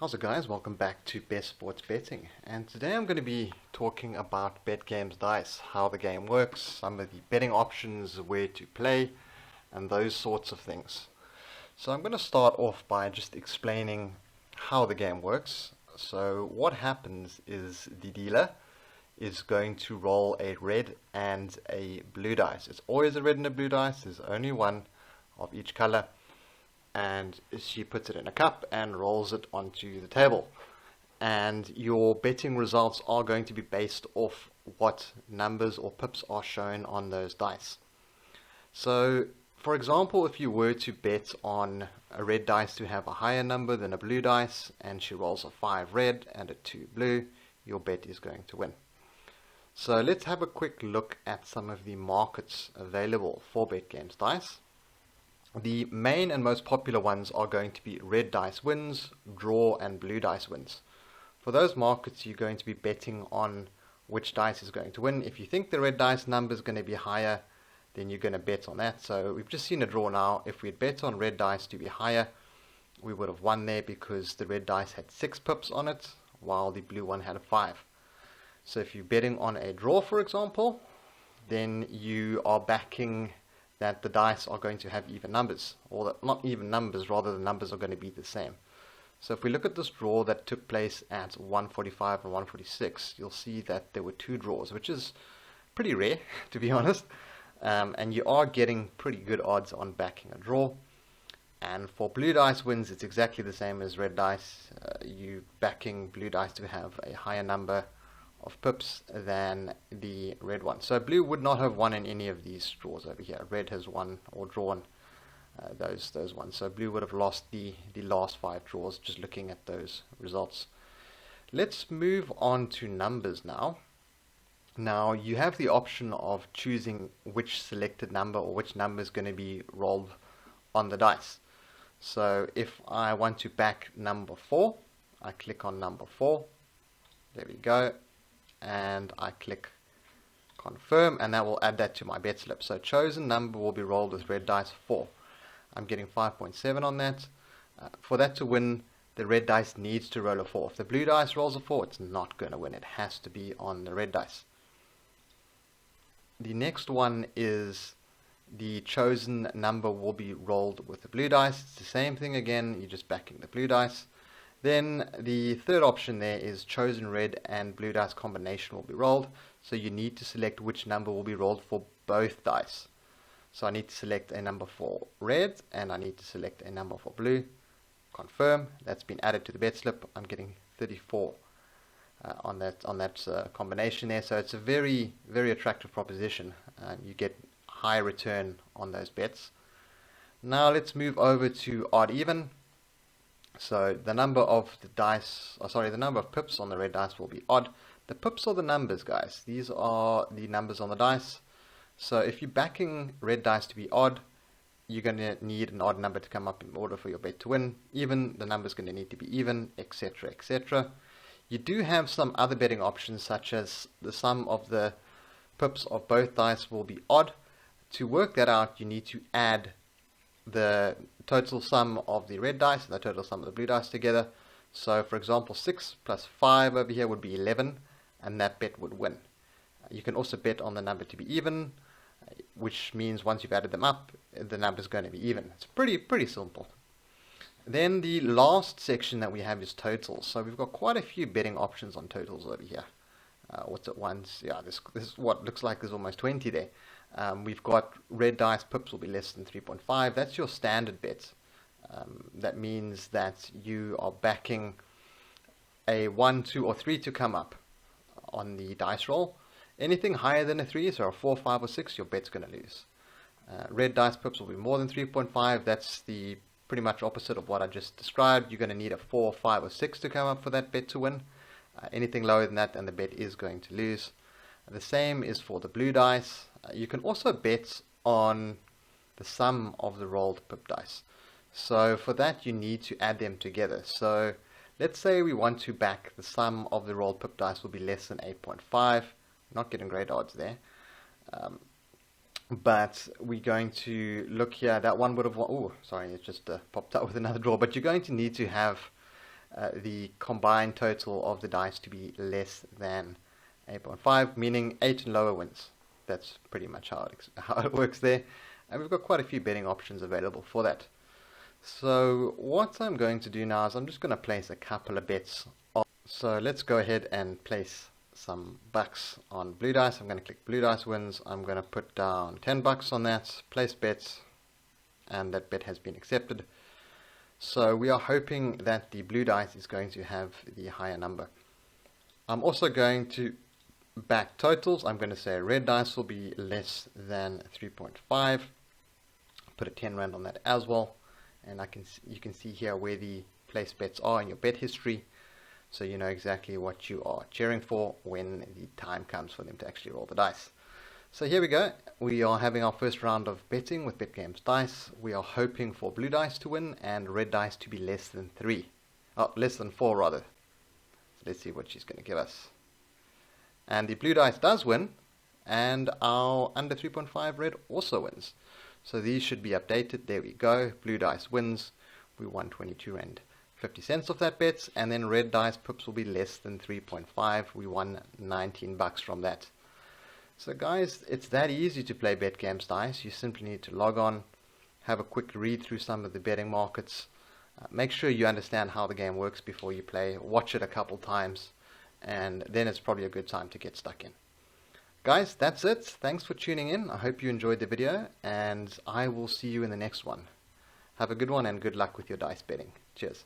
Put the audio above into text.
How's it guys? Welcome back to Best Sports Betting, and today I'm going to be talking about Betgames Dice, how the game works, some of the betting options, where to play, and those sorts of things. So I'm going to start off by just explaining how the game works. So what happens is the dealer is going to roll a red and a blue dice. It's always a red and a blue dice, there's only one of each color. And she puts it in a cup and rolls it onto the table. And your betting results are going to be based off what numbers or pips are shown on those dice. So, for example, if you were to bet on a red dice to have a higher number than a blue dice, and she rolls a 5 red and a 2 blue, your bet is going to win. So let's have a quick look at some of the markets available for Betgames Dice. The main and most popular ones are going to be red dice wins, draw, and blue dice wins. For those markets, you're going to be betting on which dice is going to win. If you think the red dice number is going to be higher, then you're going to bet on that. So we've just seen a draw now. If we had bet on red dice to be higher, we would have won there because the red dice had 6 pips on it, while the blue one had 5. So if you're betting on a draw, for example, then you are backing that the dice are going to have even numbers, or that not even numbers, rather the numbers are going to be the same. So if we look at this draw that took place at 145 and 146, you'll see that there were 2 draws, which is pretty rare, to be honest, and you are getting pretty good odds on backing a draw. And for blue dice wins, it's exactly the same as red dice. You backing blue dice to have a higher number of pips than the red one. So blue would not have won in any of these draws over here. Red has won or drawn those ones. So blue would have lost the last 5 draws just looking at those results. Let's move on to numbers now. Now you have the option of choosing which selected number or which number is going to be rolled on the dice. So if I want to back number 4, I click on number 4. There we go. And I click confirm, and that will add that to my bet slip. So chosen number will be rolled with red dice 4. I'm getting 5.7 on that. For that to win, the red dice needs to roll a 4. If the blue dice rolls a 4, it's not going to win. It has to be on the red dice. The next one is the chosen number will be rolled with the blue dice. It's the same thing again, you're just backing the blue dice. Then the third option there is chosen red and blue dice combination will be rolled. So you need to select which number will be rolled for both dice. So I need to select a number for red and I need to select a number for blue. Confirm. That's been added to the bet slip. I'm getting 34 on that combination there. So it's a very, very attractive proposition. You get high return on those bets. Now let's move over to odd even. So the number of the number of pips on the red dice will be odd. The pips are the numbers, guys. These are the numbers on the dice. So if you're backing red dice to be odd, you're going to need an odd number to come up in order for your bet to win. Even, the number's going to need to be even, etc., etc. You do have some other betting options, such as the sum of the pips of both dice will be odd. To work that out, you need to add the total sum of the red dice and the total sum of the blue dice together. So for example, 6 plus 5 over here would be 11, and that bet would win. You can also bet on the number to be even, which means once you've added them up, the number is going to be even. It's pretty simple. Then the last section that we have is totals. So we've got quite a few betting options on totals over here. What's it once? Yeah, this is what looks like there's almost 20 there. We've got red dice pips will be less than 3.5. That's your standard bet. That means that you are backing a 1, 2, or 3 to come up on the dice roll. Anything higher than a 3, so a 4, 5, or 6, your bet's going to lose. Red dice pips will be more than 3.5. That's the pretty much opposite of what I just described. You're going to need a 4, 5, or 6 to come up for that bet to win. Anything lower than that, and the bet is going to lose. The same is for the blue dice. You can also bet on the sum of the rolled pip dice. So for that, you need to add them together. So let's say we want to back the sum of the rolled pip dice will be less than 8.5. Not getting great odds there. But we're going to look here. That one would have won. Oh, sorry, it just popped up with another draw. But you're going to need to have the combined total of the dice to be less than 8.5, meaning 8 and lower wins. That's pretty much how it works there. And we've got quite a few betting options available for that. So what I'm going to do now is I'm just going to place a couple of bets. So let's go ahead and place some bucks on blue dice. I'm going to click blue dice wins. I'm going to put down 10 bucks on that, place bets, and that bet has been accepted. So we are hoping that the blue dice is going to have the higher number. I'm also going to back totals. I'm going to say red dice will be less than 3.5. Put a 10 rand on that as well. And you can see here where the place bets are in your bet history. So you know exactly what you are cheering for when the time comes for them to actually roll the dice. So here we go. We are having our first round of betting with Betgames Dice. We are hoping for blue dice to win and red dice to be less than 4 rather. So let's see what she's going to give us. And the blue dice does win, and our under 3.5 red also wins. So these should be updated. There we go. Blue dice wins. We won 22 rand 50 cents off that bet, and then red dice pips will be less than 3.5. We won 19 bucks from that. So guys, it's that easy to play Betgames Dice. You simply need to log on, have a quick read through some of the betting markets, make sure you understand how the game works before you play, watch it a couple times, and then it's probably a good time to get stuck in. Guys, that's it. Thanks for tuning in. I hope you enjoyed the video, and I will see you in the next one. Have a good one and good luck with your dice betting. Cheers.